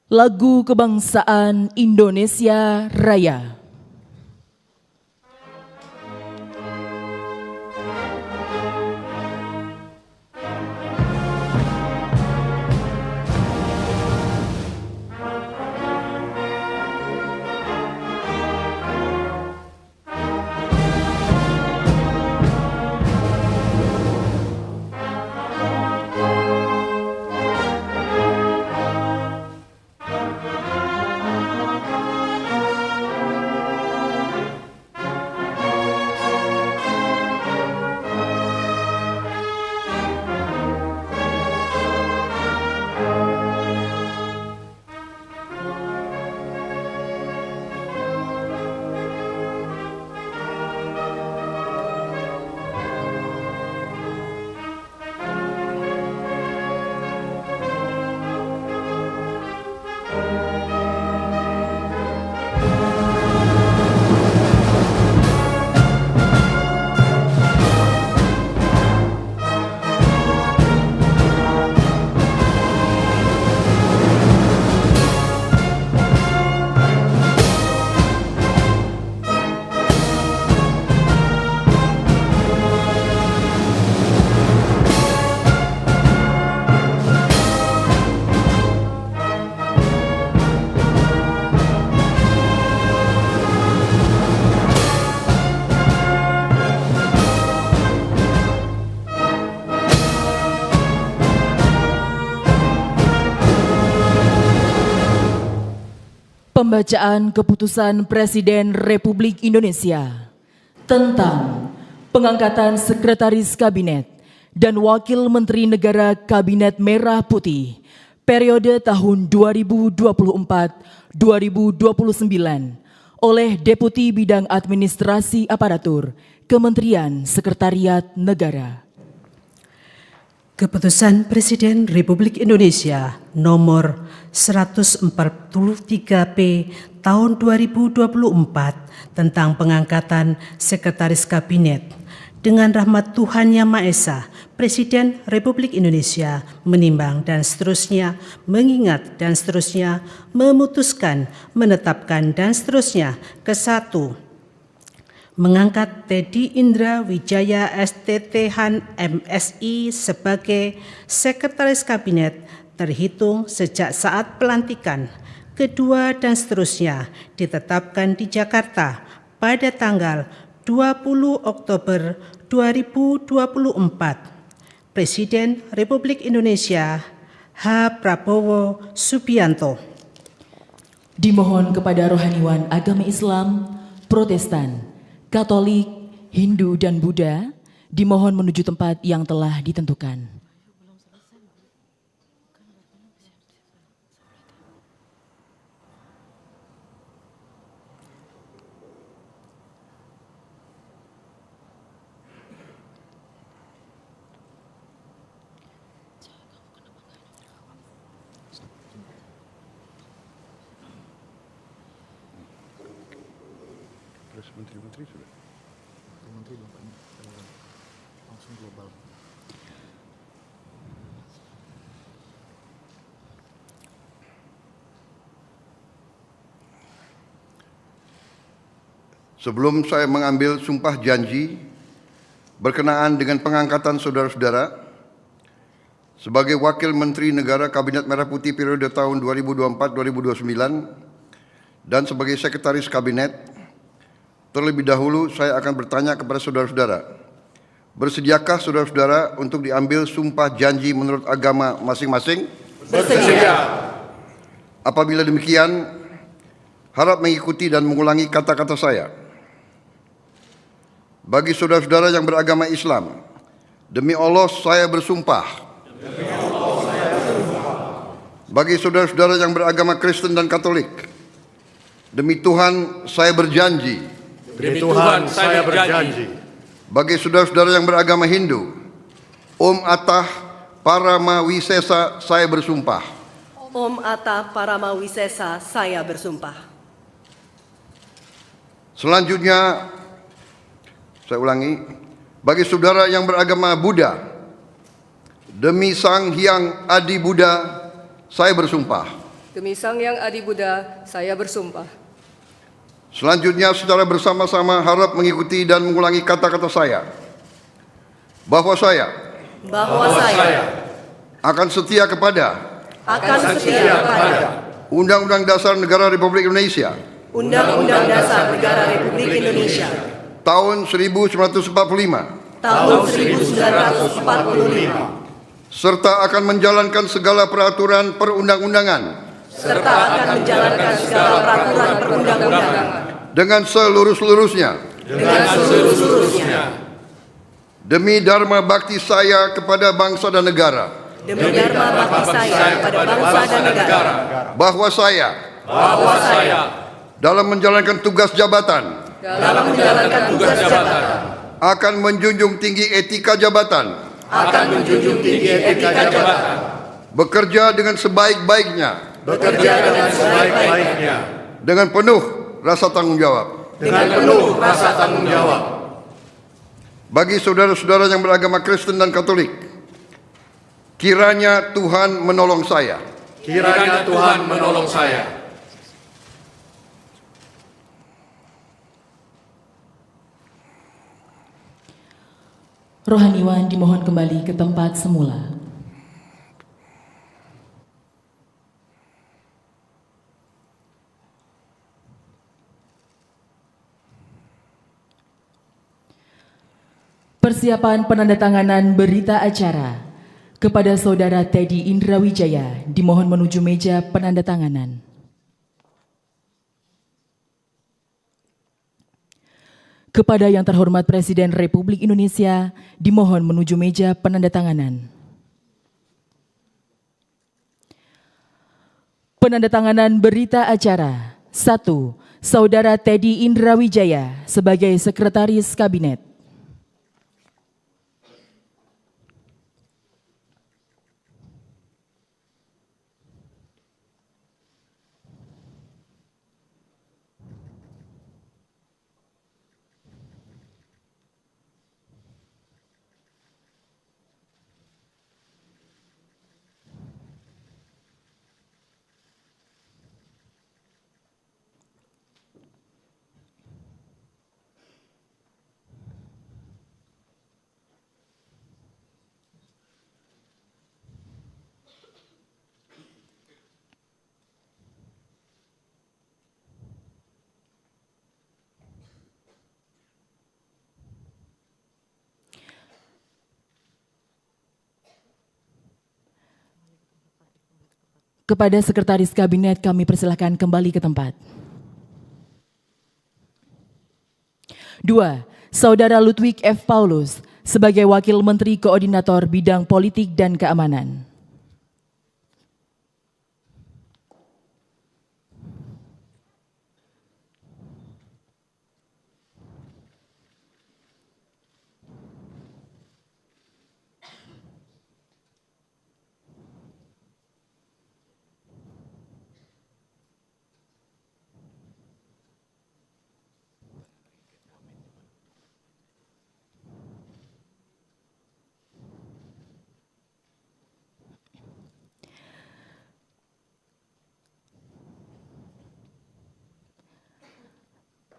Lagu Kebangsaan Indonesia Raya. Pembacaan Keputusan Presiden Republik Indonesia tentang pengangkatan Sekretaris Kabinet dan Wakil Menteri Negara Kabinet Merah Putih periode tahun 2024-2029 oleh Deputi Bidang Administrasi Aparatur Kementerian Sekretariat Negara. Keputusan Presiden Republik Indonesia nomor 143P tahun 2024 tentang pengangkatan Sekretaris Kabinet. Dengan rahmat Tuhan Yang Maha Esa, Presiden Republik Indonesia menimbang dan seterusnya, mengingat dan seterusnya, memutuskan, menetapkan dan seterusnya. Ke-1, mengangkat Teddy Indra Wijaya STThan MSI sebagai Sekretaris Kabinet terhitung sejak saat pelantikan. Kedua dan seterusnya ditetapkan di Jakarta pada tanggal 20 Oktober 2024. Presiden Republik Indonesia H. Prabowo Subianto. Dimohon kepada rohaniwan agama Islam, Protestan, Katolik, Hindu, dan Buddha dimohon menuju tempat yang telah ditentukan. Terus menteri-menteri sudah? Menteri Bapak langsung global. Sebelum saya mengambil sumpah janji berkenaan dengan pengangkatan saudara-saudara sebagai Wakil Menteri Negara Kabinet Merah Putih periode tahun 2024-2029 dan sebagai Sekretaris Kabinet, terlebih dahulu saya akan bertanya kepada saudara-saudara, bersediakah saudara-saudara untuk diambil sumpah janji menurut agama masing-masing? Bersedia. Apabila demikian, harap mengikuti dan mengulangi kata-kata saya. Bagi saudara-saudara yang beragama Islam, demi Allah saya bersumpah. Bagi saudara-saudara yang beragama Kristen dan Katolik, demi Tuhan saya berjanji. Demi Tuhan saya berjanji. Bagi saudara-saudara yang beragama Hindu, Om Atah Paramawisesa saya bersumpah. Om Atah Paramawisesa saya bersumpah. Selanjutnya, saya ulangi, bagi saudara yang beragama Buddha, demi Sang Hyang Adi Buddha saya bersumpah. Demi Sang Hyang Adi Buddha, saya bersumpah. Selanjutnya, secara bersama-sama harap mengikuti dan mengulangi kata-kata saya. Bahwa saya akan setia kepada Undang-Undang Dasar Negara Republik Indonesia Undang-Undang Dasar Negara Republik Indonesia tahun 1945 tahun 1945 serta akan menjalankan segala peraturan perundang-undangan serta akan menjalankan segala peraturan perundang-undangan dengan seluruh-seluruhnya demi dharma bakti saya kepada bangsa dan negara. demi dharma bakti saya kepada bangsa dan negara, Bahwa saya dalam menjalankan tugas jabatan akan menjunjung tinggi etika jabatan, bekerja dengan sebaik-baiknya, dengan penuh rasa tanggung jawab. Bagi saudara-saudara yang beragama Kristen dan Katolik, kiranya Tuhan menolong saya Rohaniwan dimohon kembali ke tempat semula. Persiapan penandatanganan berita acara kepada Saudara Teddy Indrawijaya dimohon menuju meja penandatanganan. Kepada yang terhormat Presiden Republik Indonesia dimohon menuju meja penandatanganan. Penandatanganan berita acara. 1. Saudara Teddy Indrawijaya sebagai Sekretaris Kabinet. Kepada Sekretaris Kabinet kami persilahkan kembali ke tempat. 2. Saudara Ludwig F. Paulus sebagai Wakil Menteri Koordinator Bidang Politik dan Keamanan.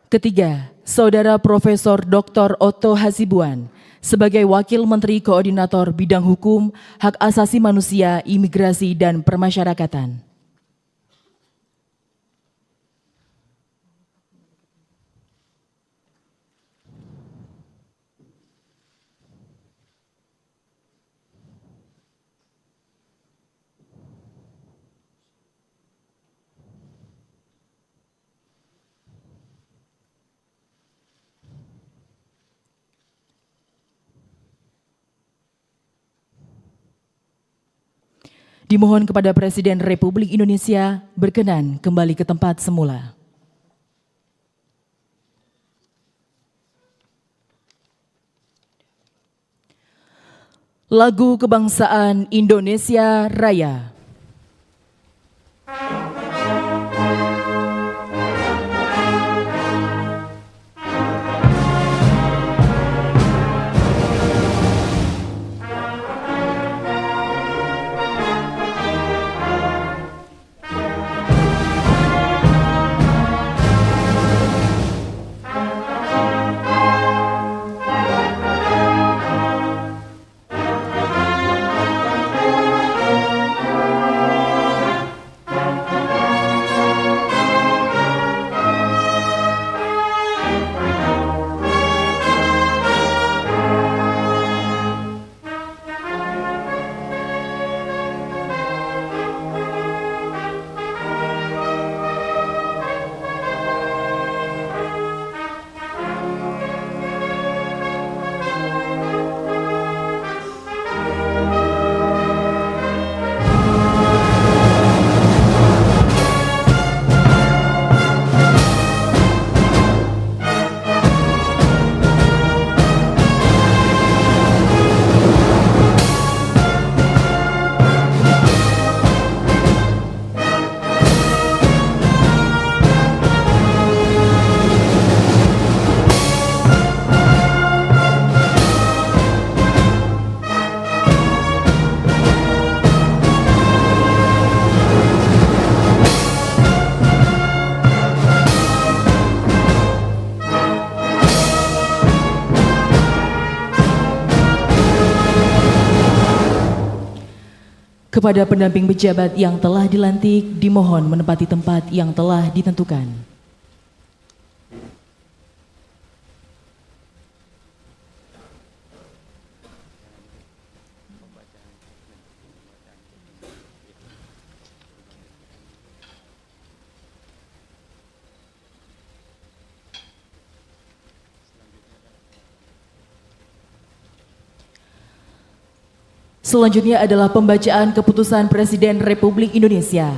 Ketiga, Saudara Profesor Dr. Otto Hasibuan sebagai Wakil Menteri Koordinator Bidang Hukum, Hak Asasi Manusia, Imigrasi, dan Permasyarakatan. Dimohon kepada Presiden Republik Indonesia berkenan kembali ke tempat semula. Lagu Kebangsaan Indonesia Raya. Kepada pendamping pejabat yang telah dilantik, dimohon menempati tempat yang telah ditentukan. Selanjutnya adalah pembacaan keputusan Presiden Republik Indonesia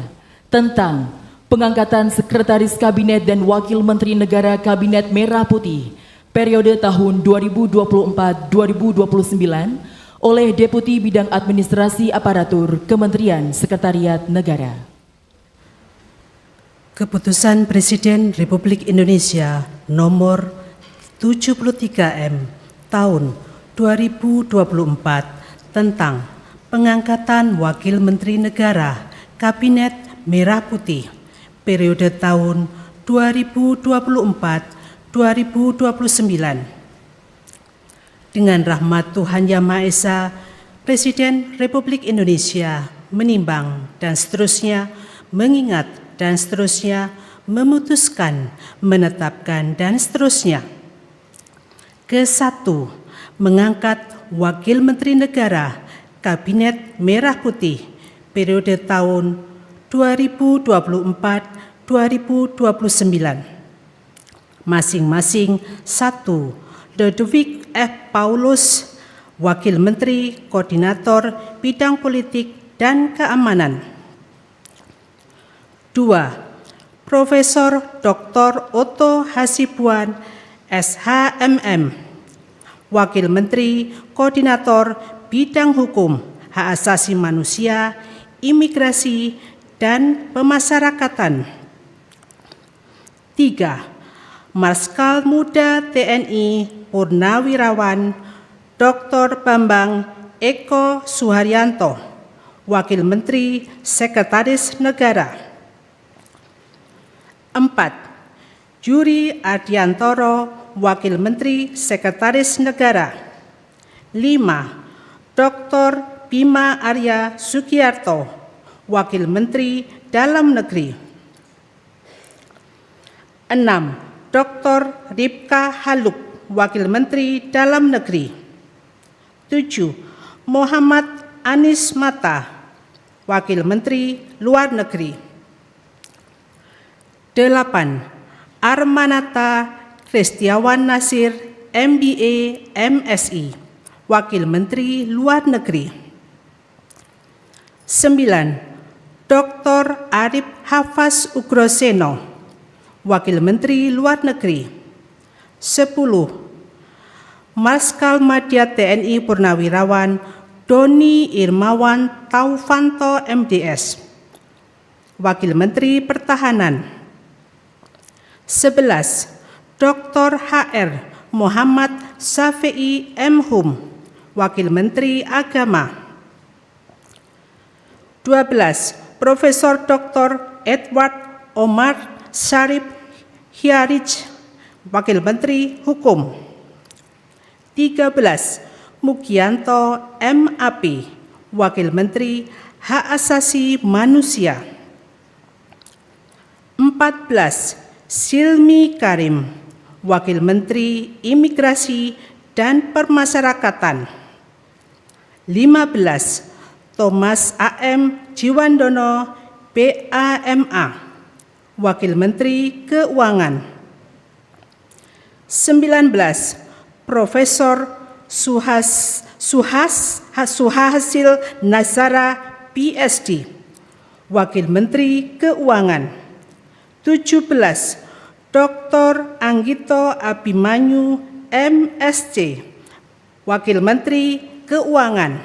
tentang pengangkatan Sekretaris Kabinet dan Wakil Menteri Negara Kabinet Merah Putih periode tahun 2024-2029 oleh Deputi Bidang Administrasi Aparatur Kementerian Sekretariat Negara. Keputusan Presiden Republik Indonesia nomor 73M tahun 2024 tentang pengangkatan Wakil Menteri Negara Kabinet Merah Putih periode tahun 2024-2029. Dengan rahmat Tuhan Yang Maha Esa, Presiden Republik Indonesia menimbang dan seterusnya mengingat dan seterusnya memutuskan, menetapkan dan seterusnya. Ke-1, mengangkat Wakil Menteri Negara Kabinet Merah Putih periode tahun 2024-2029. Masing-masing 1. Ludwig F. Paulus, Wakil Menteri Koordinator Bidang Politik dan Keamanan. 2. Profesor Dr. Otto Hasibuan, SHMM, Wakil Menteri Koordinator Bidang Hukum, Hak Asasi Manusia, Imigrasi, dan Pemasyarakatan. 3. Marskal Muda TNI Purnawirawan Dr. Bambang Eko Suharyanto, Wakil Menteri Sekretaris Negara. 4. Yuri Adiantoro, Wakil Menteri Sekretaris Negara. 5. Dr. Bima Arya Sugiarto, Wakil Menteri Dalam Negeri. 6. Dr. Ripka Haluk, Wakil Menteri Dalam Negeri. 7. Muhammad Anies Mata, Wakil Menteri Luar Negeri. 8. Armanata Kristiawan Nasir, MBA, MSI, Wakil Menteri Luar Negeri. 9. Dr. Arif Hafaz Ugroseno, Wakil Menteri Luar Negeri. 10. Marskal Madya TNI Purnawirawan Doni Irmawan Taufanto, MDS, Wakil Menteri Pertahanan. 11. Dr. HR Muhammad Syafi'i M. Hum, Wakil Menteri Agama. 12. Profesor Dr. Edward Omar Syarif Hiarij, Wakil Menteri Hukum. 13. Mugianto M. Api, Wakil Menteri Hak Asasi Manusia. 14. Silmi Karim, Wakil Menteri Imigrasi dan Permasyarakatan. 15. Thomas A.M. Jiwandono, BAMA, Wakil Menteri Keuangan. 19. Profesor Suhasil Nazara, PSD, Wakil Menteri Keuangan. 17. Dr. Anggito Abimanyu, MSc, Wakil Menteri Keuangan.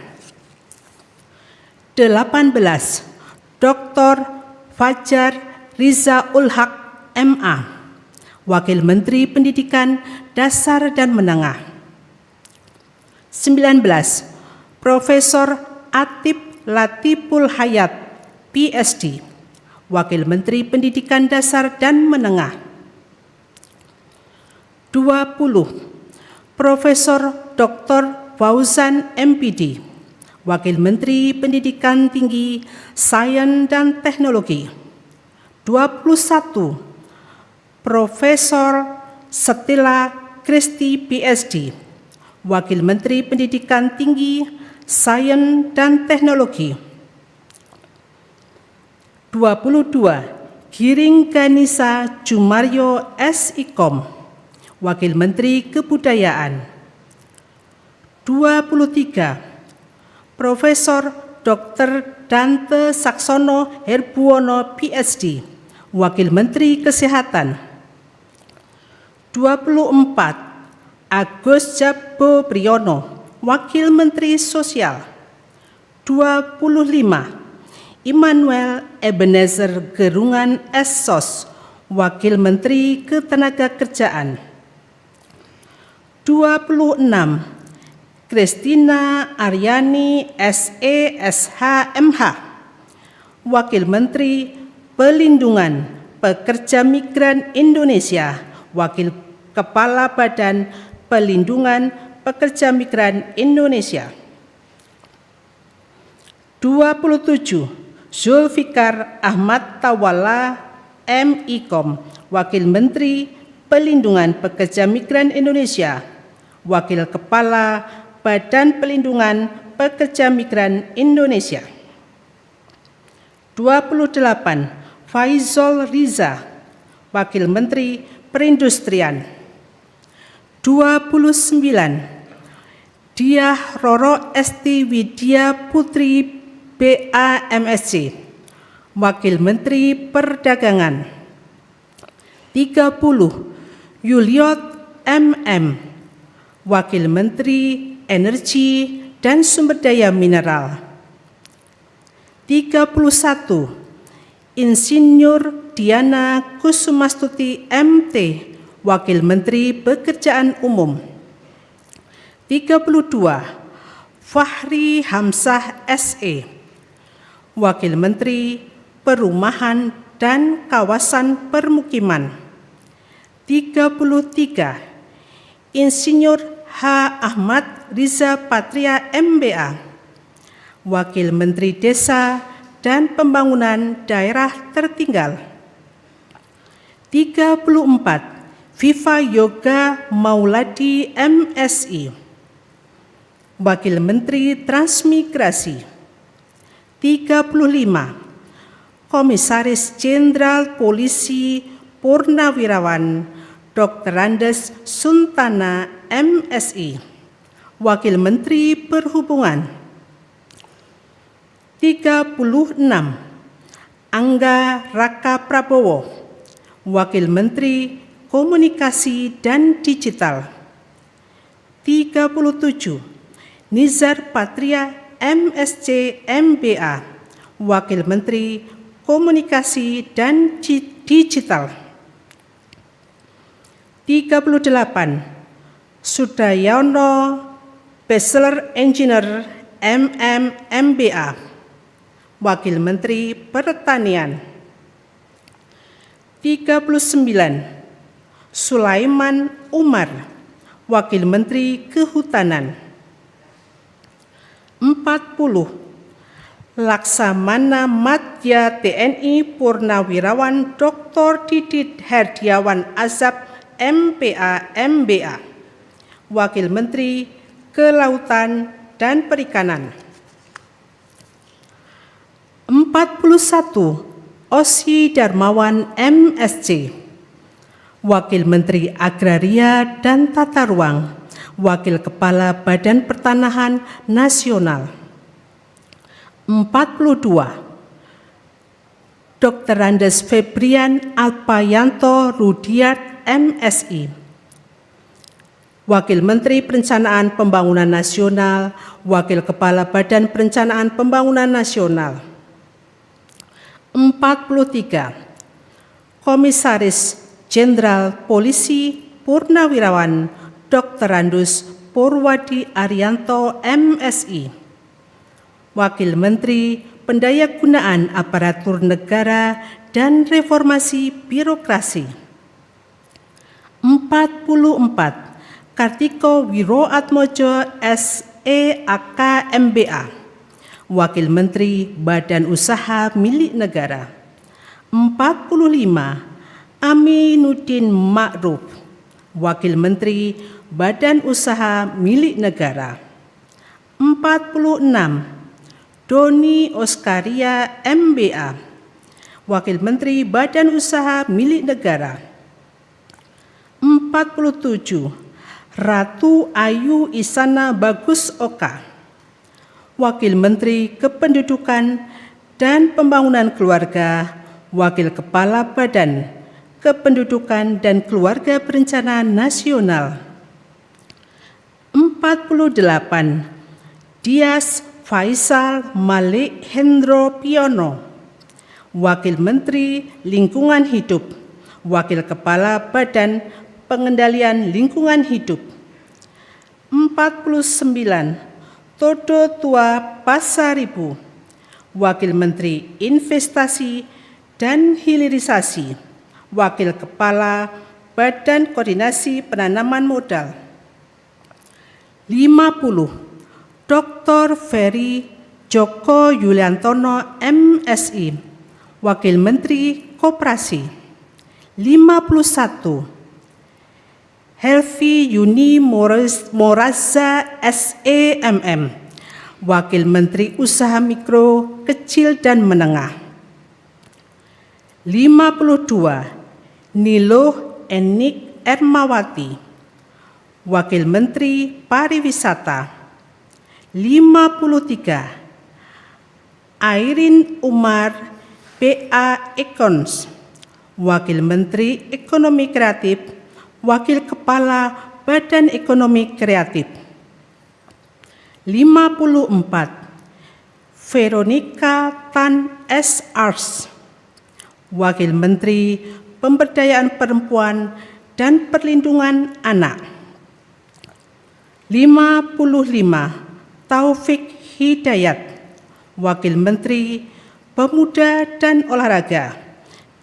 18. Dr. Fajar Riza Ulhaq, MA, Wakil Menteri Pendidikan Dasar dan Menengah. 19. Profesor Atip Latiful Hayat, PSD, Wakil Menteri Pendidikan Dasar dan Menengah. 20. Profesor Dr. Fauzan MPD, Wakil Menteri Pendidikan Tinggi, Sains dan Teknologi. 21. Profesor Stella Christy PhD, Wakil Menteri Pendidikan Tinggi, Sains dan Teknologi. 22. Giring Ganisa Jumario S.Ikom, Wakil Menteri Kebudayaan. 23. Profesor Dr. Dante Saksono Herbuwono PhD, Wakil Menteri Kesehatan. 24. Agus Jabo Priyono, Wakil Menteri Sosial. 25. Immanuel Ebenezer Gerungan S.Sos, Wakil Menteri Ketenagakerjaan. 26. Kristina Aryani S.E.S.H. M.H., Wakil Menteri Pelindungan Pekerja Migran Indonesia, Wakil Kepala Badan Pelindungan Pekerja Migran Indonesia. 27. Zulfikar Ahmad Tawala M.Ikom, Wakil Menteri Pelindungan Pekerja Migran Indonesia, Wakil Kepala Badan Pelindungan Pekerja Migran Indonesia. 28. Faizol Riza, Wakil Menteri Perindustrian. 29. Diah Roro Esti Widya Putri BAMSC, Wakil Menteri Perdagangan. 30. Yuliot MM, Wakil Menteri Energi dan Sumber Daya Mineral. 31. Insinyur Diana Kusumastuti MT, Wakil Menteri Pekerjaan Umum. 32. Fahri Hamzah SE, Wakil Menteri Perumahan dan Kawasan Permukiman. 33. Insinyur H. Ahmad Riza Patria MBA, Wakil Menteri Desa dan Pembangunan Daerah Tertinggal. 34. Viva Yoga Mauladi MSI, Wakil Menteri Transmigrasi. 35. Komisaris Jenderal Polisi Purnawirawan Dr. Andes Suntana MSI, Wakil Menteri Perhubungan. 36. Angga Raka Prabowo, Wakil Menteri Komunikasi dan Digital. 37. Nizar Patria MSc MBA, Wakil Menteri Komunikasi dan Digital. 38. Sudayono Bachelor Engineer MM MBA, Wakil Menteri Pertanian. 39. Sulaiman Umar, Wakil Menteri Kehutanan. 40. Laksamana Madya TNI Purnawirawan Dr. Didit Herdiawan Azab MPA MBA, Wakil Menteri Kelautan dan Perikanan. 41. Osy Darmawan MSc, Wakil Menteri Agraria dan Tata Ruang, Wakil Kepala Badan Pertanahan Nasional. 42. Dr. Andes Febrian Alpayanto Rudiat MSI, Wakil Menteri Perencanaan Pembangunan Nasional, Wakil Kepala Badan Perencanaan Pembangunan Nasional. 43. Komisaris Jenderal Polisi Purnawirawan Dr. Andus Purwadi Arianto MSI, Wakil Menteri Pendayagunaan Aparatur Negara dan Reformasi Birokrasi. 44. Kartiko Wiroatmojo SEAK MBA, Wakil Menteri Badan Usaha Milik Negara. 45, Aminuddin Ma'ruf, Wakil Menteri Badan Usaha Milik Negara. 46, Doni Oskaria MBA, Wakil Menteri Badan Usaha Milik Negara. 47, Ratu Ayu Isana Bagus Oka, Wakil Menteri Kependudukan dan Pembangunan Keluarga, Wakil Kepala Badan Kependudukan dan Keluarga Berencana Nasional. 48, Dias Faisal Malik Hendro Piono, Wakil Menteri Lingkungan Hidup, Wakil Kepala Badan Pengendalian Lingkungan Hidup. 49, Todo Tua Pasaribu, Wakil Menteri Investasi dan Hilirisasi, Wakil Kepala Badan Koordinasi Penanaman Modal. 50, Dr. Ferry Joko Yuliantono MSI, Wakil Menteri Koperasi. 51, Helvi Yuni Moraza SEMM, Wakil Menteri Usaha Mikro, Kecil dan Menengah. 52, Niluh Enik Ermawati, Wakil Menteri Pariwisata. 53, Airin Umar BA Ekons, Wakil Menteri Ekonomi Kreatif, Wakil Kepala Badan Ekonomi Kreatif. 54, Veronica Tan S.Ars, Wakil Menteri Pemberdayaan Perempuan dan Perlindungan Anak. 55, Taufik Hidayat, Wakil Menteri Pemuda dan Olahraga.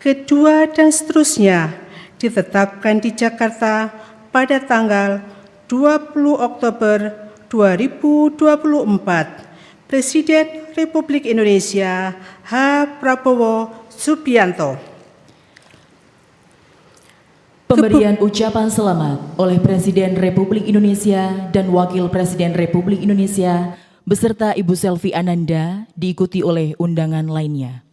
Kedua dan seterusnya ditetapkan di Jakarta pada tanggal 20 Oktober 2024. Presiden Republik Indonesia H. Prabowo Subianto. Pemberian ucapan selamat oleh Presiden Republik Indonesia dan Wakil Presiden Republik Indonesia beserta Ibu Selvi Ananda diikuti oleh undangan lainnya.